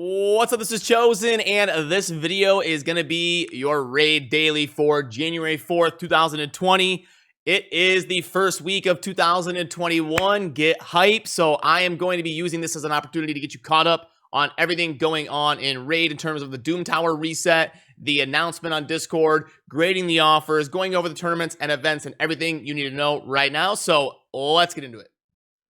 What's up, this is Chosen, and this video is going to be your raid daily for January 4th, 2020. It is the first week of 2021. Get hype. So I am going to be using this as an opportunity to get you caught up on everything going on in raid in terms of the Doom Tower reset, the announcement on Discord, grading the offers, going over the tournaments and events and everything you need to know right now. So let's get into it.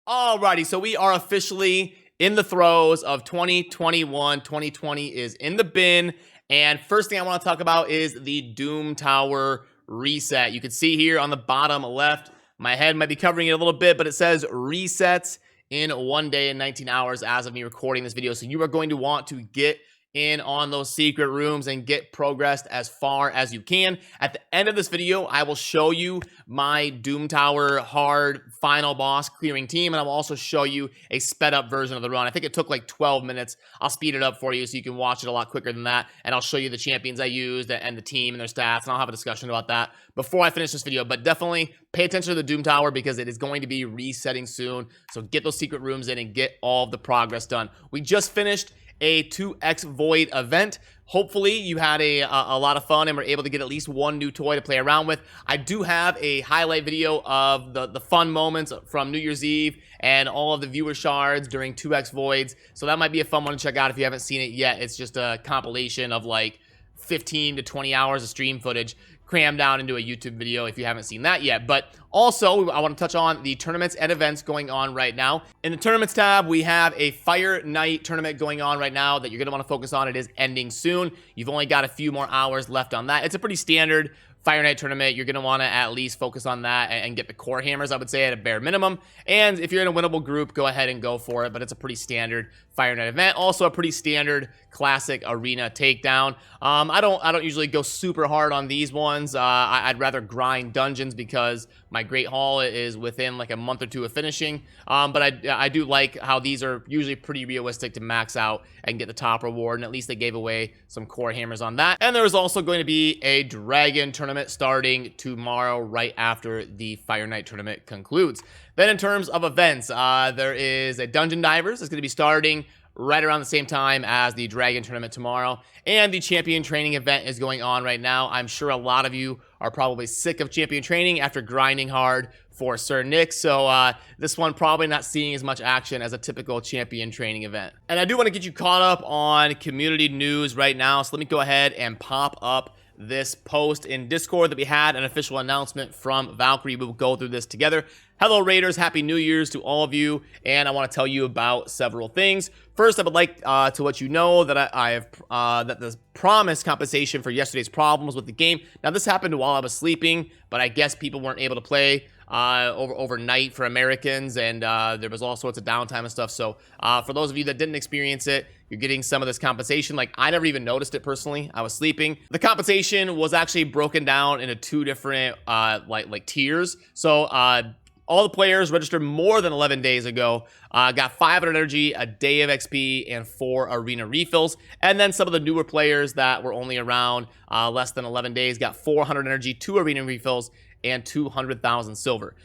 Alrighty, so we are officially in the throes of 2021. 2020 is in the bin, and first thing I want to talk about is the Doom Tower reset. You can see here on the bottom left, my head might be covering it a little bit, but it says resets in 1 day and 19 hours as of me recording this video. So you are going to want to get in on those secret rooms and get progressed as far as you can. At the end of this video, I will show you my Doom Tower hard final boss clearing team, and I will also show you a sped up version of the run. I think it took like 12 minutes. I'll speed it up for you so you can watch it a lot quicker than that, and I'll show you the champions I used and the team and their stats, and I'll have a discussion about that before I finish this video. But definitely pay attention to the Doom Tower because it is going to be resetting soon. So get those secret rooms in and get all of the progress done. We just finished a 2x Void event. Hopefully you had a lot of fun and were able to get at least one new toy to play around with. I do have a highlight video of the fun moments from New Year's Eve and all of the viewer shards during 2x Voids. So that might be a fun one to check out if you haven't seen it yet. It's just a compilation of like 15 to 20 hours of stream footage crammed down into a YouTube video if you haven't seen that yet. But also, I want to touch on the tournaments and events going on right now. In the tournaments tab, we have a Fire Night tournament going on right now that you're going to want to focus on. It is ending soon. You've only got a few more hours left on that. It's a pretty standard Fire Night tournament. You're going to want to at least focus on that and get the core hammers, I would say, at a bare minimum. And if you're in a winnable group, go ahead and go for it. But it's a pretty standard Fire Night event. Also a pretty standard classic arena takedown. I don't usually go super hard on these ones. I'd rather grind dungeons because my Great Hall is within like a month or two of finishing. But I do like how these are usually pretty realistic to max out and get the top reward. And at least they gave away some core hammers on that. And there is also going to be a Dragon tournament starting tomorrow right after the Fire Night tournament concludes. Then in terms of events, there is a Dungeon Divers. It's going to be starting right around the same time as the Dragon tournament tomorrow. And the Champion Training event is going on right now. I'm sure a lot of you are probably sick of Champion Training after grinding hard for Sir Nick. So this one probably not seeing as much action as a typical Champion Training event. And I do want to get you caught up on community news right now. So let me go ahead and pop up this post in Discord that we had an official announcement from Valkyrie. We will go through this together. Hello Raiders, Happy New Year's to all of you, and I want to tell you about several things. First, I would like to let you know that I have that the promised compensation for yesterday's problems with the game. Now, this happened while I was sleeping, but I guess people weren't able to play overnight for Americans, and there was all sorts of downtime and stuff. So for those of you that didn't experience it, you're getting some of this compensation. Like, I never even noticed it personally. I was sleeping. The compensation was actually broken down into two different like tiers. So all the players registered more than 11 days ago got 500 energy, a day of XP, and 4 arena refills. And then some of the newer players that were only around less than 11 days got 400 energy, 2 arena refills, and 200,000 silver.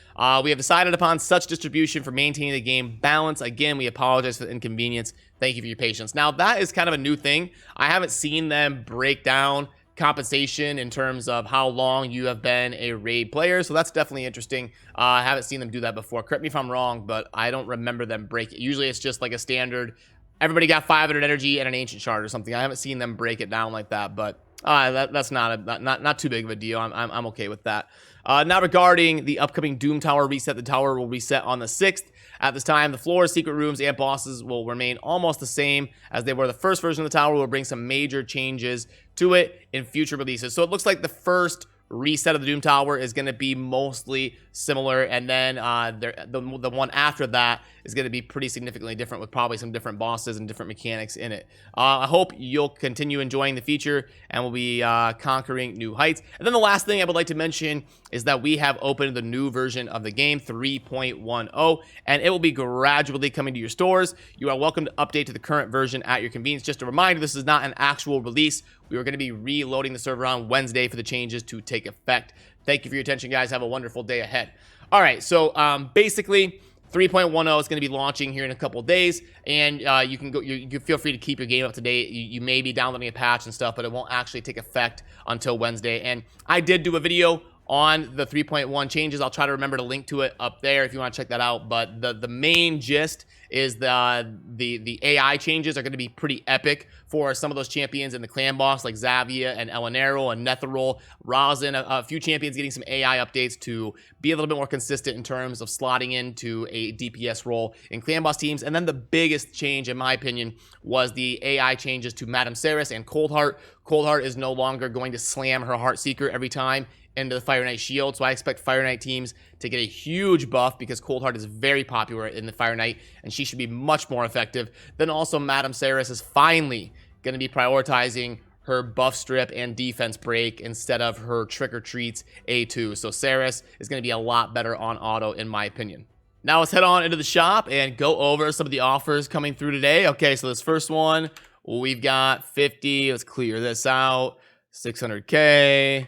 We have decided upon such distribution for maintaining the game balance. Again, we apologize for the inconvenience. Thank you for your patience. Now, that is kind of a new thing. I haven't seen them break down compensation in terms of how long you have been a raid player, so that's definitely interesting. I haven't seen them do that before. Correct me if I'm wrong, but I don't remember them break it. Usually it's just like a standard, everybody got 500 energy and an ancient shard or something. I haven't seen them break it down like that, but that's not too big of a deal. I'm okay with that. Now, regarding the upcoming Doom Tower reset, the tower will reset on the 6th. At this time, the floors, secret rooms, and bosses will remain almost the same as they were the first version of the tower. Will bring some major changes to it in future releases. So it looks like the first reset of the Doom Tower is going to be mostly similar, and then the one after that is going to be pretty significantly different with probably some different bosses and different mechanics in it. I hope you'll continue enjoying the feature and we'll be conquering new heights. And then the last thing I would like to mention is that we have opened the new version of the game, 3.10, and it will be gradually coming to your stores. You are welcome to update to the current version at your convenience. Just a reminder, this is not an actual release. We are going to be reloading the server on Wednesday for the changes to take effect. Thank you for your attention, guys. Have a wonderful day ahead. All right, so basically, 3.10 is going to be launching here in a couple days, and you can feel free to keep your game up to date. You may be downloading a patch and stuff, but it won't actually take effect until Wednesday. And I did do a video on the 3.1 changes. I'll try to remember to link to it up there if you want to check that out. But the main gist is the AI changes are going to be pretty epic for some of those champions in the clan boss, like Xavia and Elenero and Netheril, Rosin, a few champions getting some AI updates to be a little bit more consistent in terms of slotting into a DPS role in clan boss teams. And then the biggest change, in my opinion, was the AI changes to Madame Ceres and Coldheart. Coldheart is no longer going to slam her Heartseeker every time into the Fire Knight shield, so I expect Fire Knight teams to get a huge buff because Coldheart is very popular in the Fire Knight, and she should be much more effective. Then also Madame Ceres is finally going to be prioritizing her buff strip and defense break instead of her trick or treats A2, so Ceres is going to be a lot better on auto in my opinion. Now let's head on into the shop and go over some of the offers coming through today. Okay, so this first one, we've got 50, let's clear this out, 600k.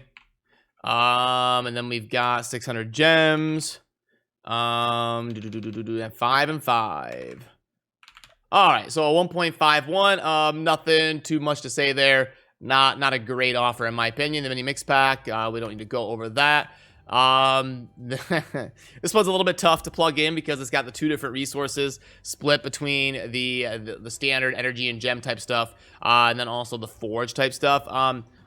And then we've got 600 gems, and 5 and 5. All right, so a 1.51, nothing too much to say there. Not a great offer in my opinion. The mini mix pack, we don't need to go over that. This one's a little bit tough to plug in because it's got the two different resources split between the standard energy and gem type stuff, and then also the forge type stuff.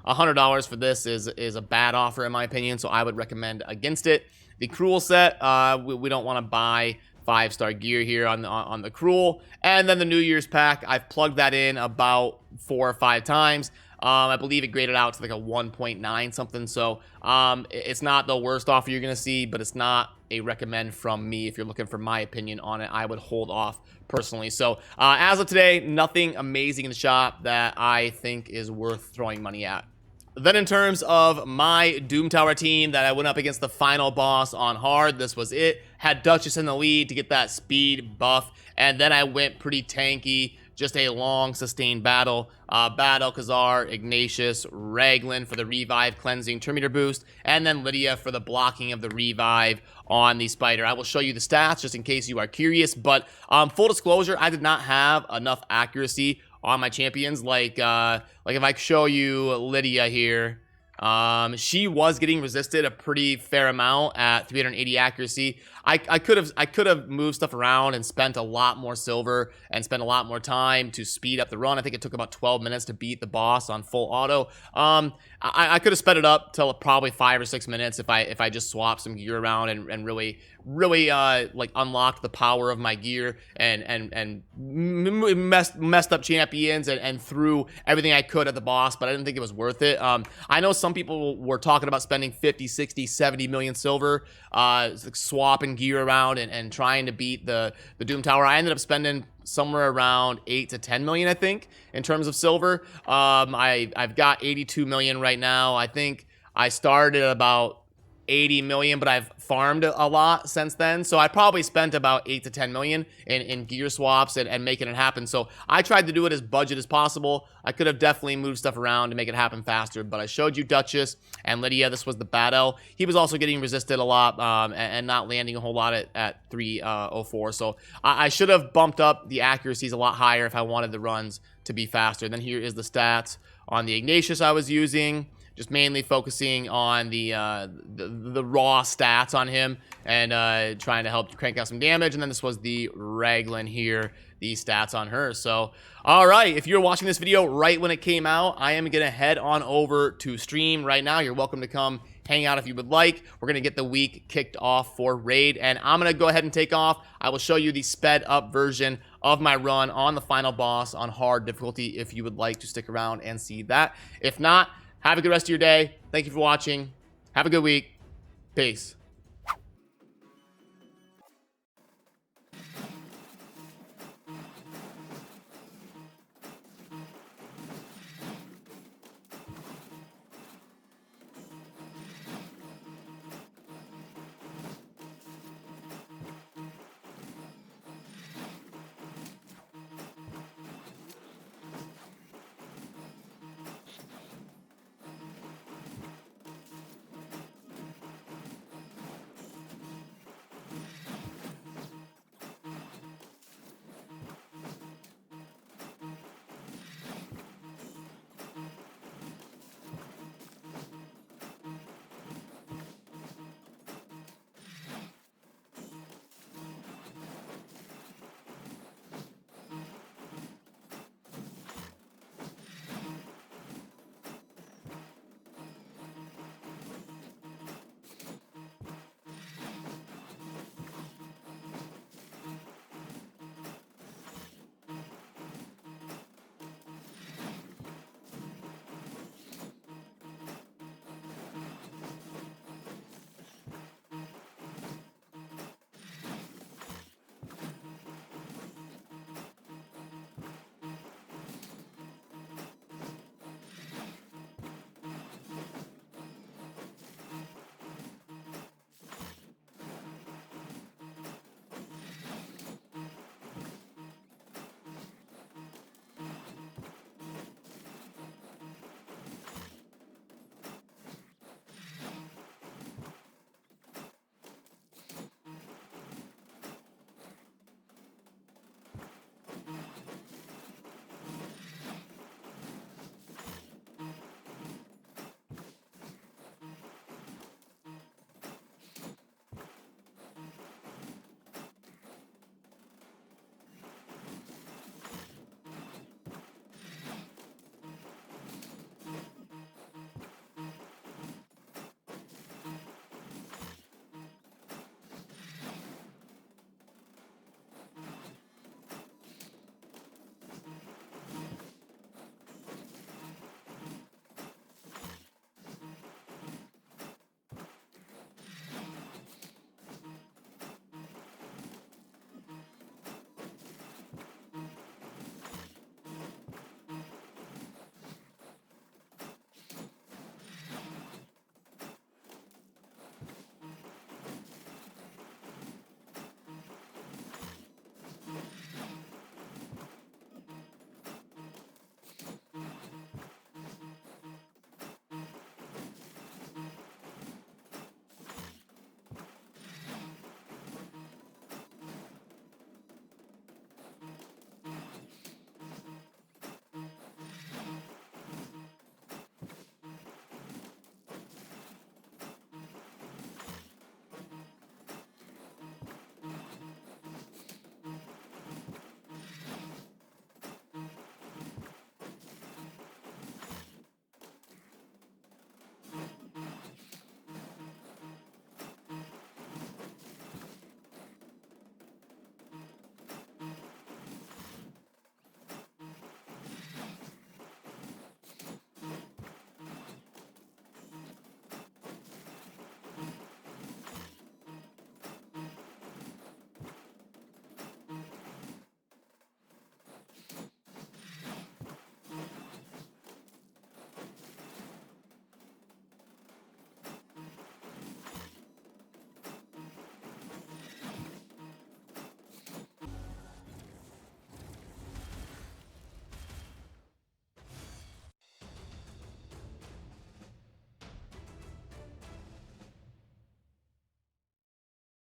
$100 for this is a bad offer in my opinion, so I would recommend against it. The Cruel set, we don't want to buy 5-star gear here on the Cruel. And then the New Year's pack, I've plugged that in about 4 or 5 times. I believe it graded out to like a 1.9 something, so it's not the worst offer you're going to see, but it's not a recommend from me. If you're looking for my opinion on it, I would hold off personally. So as of today, nothing amazing in the shop that I think is worth throwing money at. Then in terms of my Doom Tower team that I went up against the final boss on hard, this was it. Had Duchess in the lead to get that speed buff, and then I went pretty tanky, just a long sustained battle. Bad Alcazar, Ignatius, Raglan for the revive cleansing Terminator boost, and then Lydia for the blocking of the revive on the spider. I will show you the stats just in case you are curious, but full disclosure, I did not have enough accuracy on my champions. Like if I show you Lydia here, she was getting resisted a pretty fair amount at 380 accuracy. I could have moved stuff around and spent a lot more silver and spent a lot more time to speed up the run. I think it took about 12 minutes to beat the boss on full auto. I could have sped it up till probably 5 or 6 minutes if I just swapped some gear around and really like unlocked the power of my gear and messed up champions and threw everything I could at the boss, but I didn't think it was worth it. I know some people were talking about spending 50, 60, 70 million silver, swapping gear around and trying to beat the Doom Tower. I ended up spending somewhere around 8 to 10 million, I think, in terms of silver. I've got 82 million right now. I think I started at about 80 million, but I've farmed a lot since then, so I probably spent about 8 to 10 million in gear swaps and making it happen. So I tried to do it as budget as possible. I could have definitely moved stuff around to make it happen faster, but I showed you Duchess and Lydia. This was the Battle. He was also getting resisted a lot and not landing a whole lot at 304, so I should have bumped up the accuracies a lot higher if I wanted the runs to be faster. Then here is the stats on the Ignatius I was using. Just mainly focusing on the raw stats on him and trying to help crank out some damage. And then this was the Raglan here, the stats on her. So, all right, if you're watching this video right when it came out, I am going to head on over to stream right now. You're welcome to come hang out if you would like. We're going to get the week kicked off for Raid, and I'm going to go ahead and take off. I will show you the sped up version of my run on the final boss on hard difficulty if you would like to stick around and see that. If not, have a good rest of your day. Thank you for watching. Have a good week. Peace.